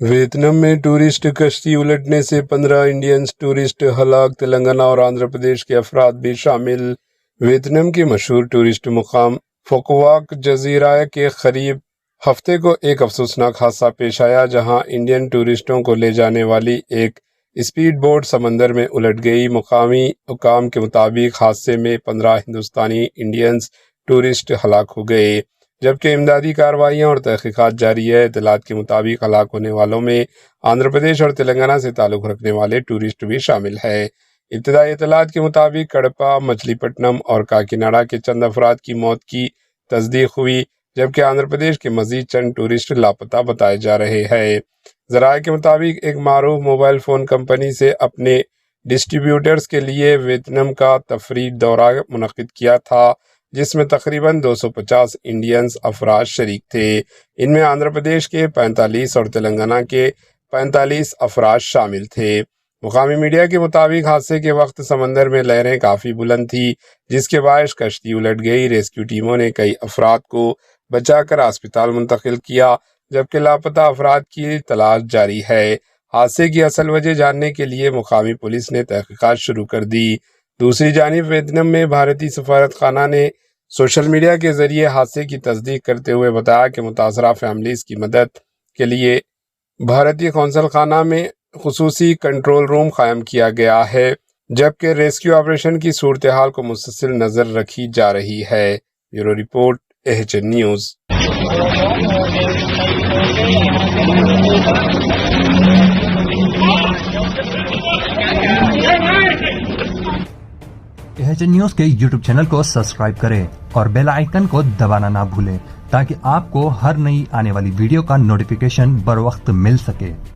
Vietnam में tourist कश्ती उलटने से 15 इंडियन टूरिस्ट हलाक, तेलंगाना और आंध्र प्रदेश के अफराद भी शामिल। वियतनाम के मशहूर टूरिस्ट मुकाम फोकवाक जजीरा के करीब हफ्ते को एक अफसोसनाक हादसा पेश आया, जहां इंडियन टूरिस्टों को ले जाने वाली एक स्पीड बोट समंदर में उलट गई। मुकामी हुकाम के मुताबिक हादसे में 15 हिंदुस्तानी इंडियंस टूरिस्ट हलाक हो गए, जबकि इमदादी कार्रवाइयाँ और तहकीकात जारी है। इतलात के मुताबिक हलाक होने वालों में आंध्र प्रदेश और तेलंगाना से ताल्लुक़ रखने वाले टूरिस्ट भी शामिल है। इब्तदाई इतलात के मुताबिक कड़पा, मछलीपट्टनम और काकीनाडा के चंद अफराद की मौत की तस्दीक हुई, जबकि आंध्र प्रदेश के मजीद चंद टूरिस्ट लापता बताए जा रहे हैं। ज़राए के मुताबिक एक मारूफ मोबाइल फ़ोन कंपनी से अपने डिस्ट्रीब्यूटर्स के लिए वियतनाम का तफरीह दौरा मुनक़िद किया था, जिसमें तकरीबन 250 इंडियंस अफराद शरीक थे। इनमें आंध्र प्रदेश के 45 और तेलंगाना के 45 अफराद शामिल थे। मुकामी मीडिया के मुताबिक हादसे के वक्त समंदर में लहरें काफ़ी बुलंद थी, जिसके बायस कश्ती उलट गई। रेस्क्यू टीमों ने कई अफराद को बचाकर अस्पताल मुंतकिल किया, जबकि लापता अफराद की तलाश जारी है। हादसे की असल वजह जानने के लिए मुकामी पुलिस ने तहकीकात शुरू कर दी। दूसरी जानिब वियतनाम में भारतीय सफारत खाना ने सोशल मीडिया के जरिए हादसे की तस्दीक करते हुए बताया कि मुतासरा फैमिलीज़ की मदद के लिए भारतीय कौंसल खाना में खुसूसी कंट्रोल रूम कायम किया गया है, जबकि रेस्क्यू ऑपरेशन की सूरत हाल को मुसलसल नज़र रखी जा रही है। Bureau report, AHN news. AHN news के YouTube चैनल को सब्सक्राइब करें और बेल आइकन को दबाना ना भूलें, ताकि आपको हर नई आने वाली वीडियो का नोटिफिकेशन बर वक्त मिल सके।